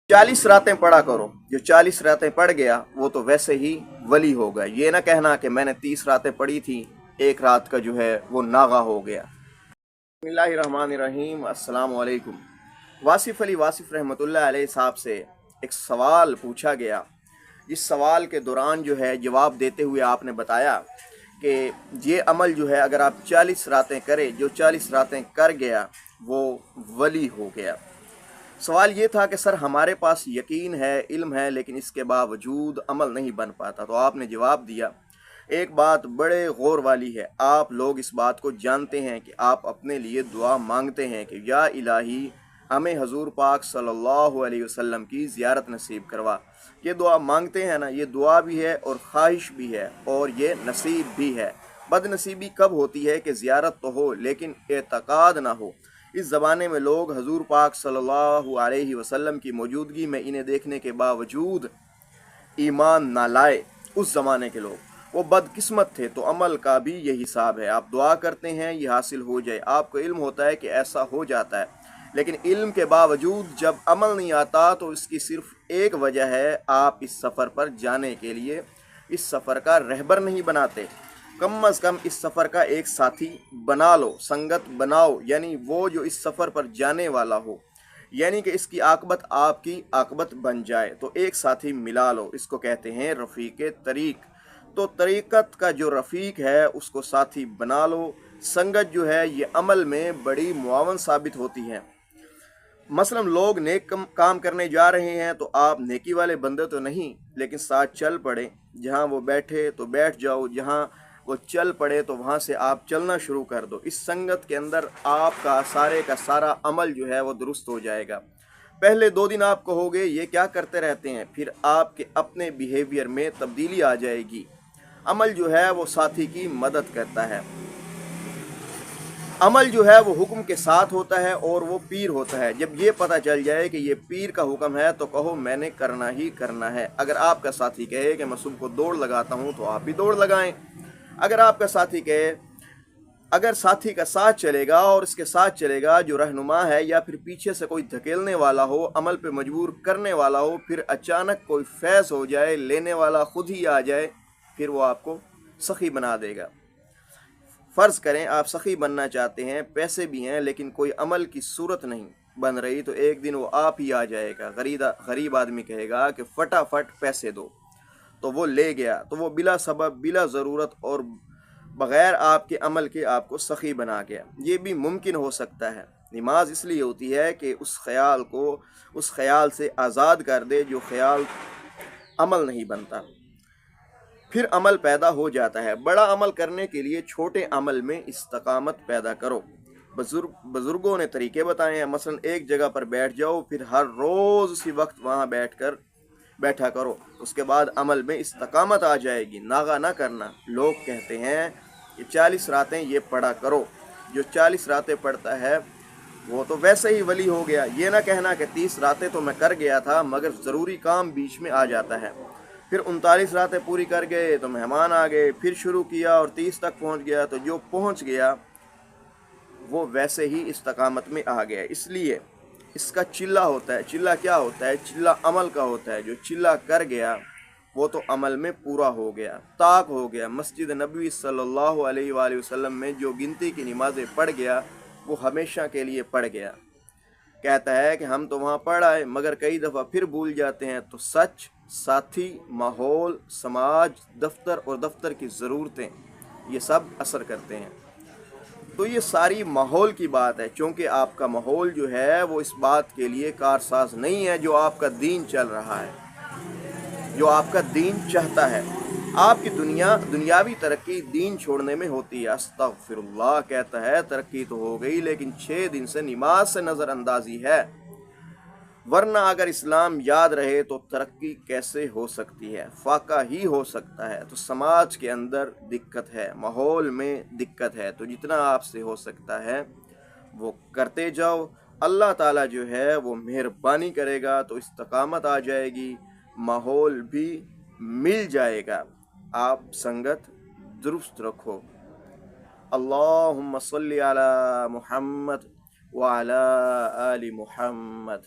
40 रातें पढ़ा करो। जो 40 रातें पढ़ गया वो तो वैसे ही वली होगा। ये ना कहना कि मैंने 30 रातें पढ़ी थी, एक रात का जो है वो नागा हो गया। बिस्मिल्लाहिर्रहमानिर्रहीम, अस्सलाम वालेकुम। वासिफ़ अली वासिफ़ रहमतुल्लाह अलैह साहब से एक सवाल पूछा गया। इस सवाल के दौरान जो है जवाब देते हुए आपने बताया कि ये अमल जो है अगर आप 40 रातें करें, जो 40 रातें कर गया वो वली हो गया। सवाल ये था कि सर हमारे पास यकीन है, इल्म है, लेकिन इसके बावजूद अमल नहीं बन पाता। तो आपने जवाब दिया, एक बात बड़े गौर वाली है। आप लोग इस बात को जानते हैं कि आप अपने लिए दुआ मांगते हैं कि या इलाही हमें हजूर पाक सल्लल्लाहु अलैहि वसल्लम की ज़ियारत नसीब करवा। ये दुआ मांगते हैं ना, ये दुआ भी है और ख्वाहिश भी है और ये नसीब भी है। बदनसीबी कब होती है कि ज़ियारत तो हो लेकिन एतकाद ना हो। इस ज़माने में लोग हजूर पाक सल्लल्लाहु अलैहि वसल्लम की मौजूदगी में इन्हें देखने के बावजूद ईमान ना लाए। उस ज़माने के लोग वो बदकिस्मत थे। तो अमल का भी ये हिसाब है, आप दुआ करते हैं ये हासिल हो जाए, आपको इल्म होता है कि ऐसा हो जाता है, लेकिन इल्म के बावजूद जब अमल नहीं आता तो इसकी सिर्फ एक वजह है, आप इस सफ़र पर जाने के लिए इस सफ़र का रहबर नहीं बनाते। कम अज़ कम इस सफ़र का एक साथी बना लो, संगत बनाओ, यानी वो जो इस सफ़र पर जाने वाला हो, यानी कि इसकी आकबत आपकी आकबत बन जाए। तो एक साथी मिला लो, इसको कहते हैं रफ़ीक तरीक़। तो तरीक़त का जो रफ़ीक है उसको साथी बना लो। संगत जो है ये अमल में बड़ी मुआवन साबित होती है। मसलन लोग नेक काम करने जा रहे हैं तो आप नेकी वाले बंदे तो नहीं, लेकिन साथ चल पड़े। जहाँ वो बैठे तो बैठ जाओ, जहाँ वो चल पड़े तो वहाँ से आप चलना शुरू कर दो। इस संगत के अंदर आपका सारे का सारा अमल जो है वो दुरुस्त हो जाएगा। पहले 2 दिन आप कहोगे ये क्या करते रहते हैं, फिर आपके अपने बिहेवियर में तब्दीली आ जाएगी। अमल जो है वो साथी की मदद करता है। अमल जो है वो हुक्म के साथ होता है और वो पीर होता है। जब ये पता चल जाए कि ये पीर का हुक्म है तो कहो मैंने करना ही करना है। अगर आपका साथी कहे कि मैं सुबह को दौड़ लगाता हूँ तो आप भी दौड़ लगाएं। अगर आपका साथी कहे, अगर साथी का साथ चलेगा और इसके साथ चलेगा जो रहनुमा है, या फिर पीछे से कोई धकेलने वाला हो, अमल पे मजबूर करने वाला हो, फिर अचानक कोई फैज़ हो जाए, लेने वाला खुद ही आ जाए, फिर वो आपको सखी बना देगा। फ़र्ज़ करें आप सखी बनना चाहते हैं, पैसे भी हैं, लेकिन कोई अमल की सूरत नहीं बन रही, तो एक दिन वो आप ही आ जाएगा। गरीब आदमी कहेगा कि फटाफट पैसे दो, तो वो ले गया, तो वो बिला सबब, बिला ज़रूरत और बग़ैर आपके अमल के आपको सखी बना गया। ये भी मुमकिन हो सकता है। नमाज इसलिए होती है कि उस ख्याल को उस ख्याल से आज़ाद कर दे जो ख्याल अमल नहीं बनता, फिर अमल पैदा हो जाता है। बड़ा अमल करने के लिए छोटे अमल में इस्तकामत पैदा करो। बुजुर्गों ने तरीके बताए हैं। मसलन एक जगह पर बैठ जाओ, फिर हर रोज़ उसी वक्त वहाँ बैठा करो, उसके बाद अमल में इस्तकामत आ जाएगी। नागा ना करना। लोग कहते हैं कि 40 रातें ये पढ़ा करो। जो 40 रातें पढ़ता है वो तो वैसे ही वली हो गया। ये ना कहना कि 30 रातें तो मैं कर गया था मगर ज़रूरी काम बीच में आ जाता है। फिर 39 रातें पूरी कर गए तो मेहमान आ गए, फिर शुरू किया और 30 तक पहुंच गया, तो जो पहुंच गया वो वैसे ही इस्तकामत में आ गया। इसलिए इसका चिल्ला होता है। चिल्ला क्या होता है? चिल्ला अमल का होता है। जो चिल्ला कर गया वो तो अमल में पूरा हो गया, ताक हो गया। मस्जिद नबवी सल्लल्लाहु अलैहि वसल्लम में जो गिनती की नमाज़ें पढ़ गया वो हमेशा के लिए पढ़ गया। कहता है कि हम तो वहाँ पढ़ आए मगर कई दफ़ा फिर भूल जाते हैं। तो सच, साथी, माहौल, समाज, दफ्तर और दफ्तर की ज़रूरतें, ये सब असर करते हैं। तो ये सारी माहौल की बात है, क्योंकि आपका माहौल जो है वो इस बात के लिए कारसाज नहीं है जो आपका दीन चल रहा है, जो आपका दीन चाहता है। आपकी दुनियावी तरक्की दीन छोड़ने में होती है। अस्तगफिरुल्लाह कहता है तरक्की तो हो गई लेकिन 6 दिन से नमाज से नज़रअंदाजी है, वरना अगर इस्लाम याद रहे तो तरक्की कैसे हो सकती है? फाका ही हो सकता है। तो समाज के अंदर दिक्कत है, माहौल में दिक्कत है, तो जितना आपसे हो सकता है वो करते जाओ। अल्लाह ताला जो है वो मेहरबानी करेगा तो इस्तकामत आ जाएगी, माहौल भी मिल जाएगा। आप संगत दुरुस्त रखो। अल्लाहुम्मा सल्ली अला मुहम्मद व अला आलि मुहम्मद।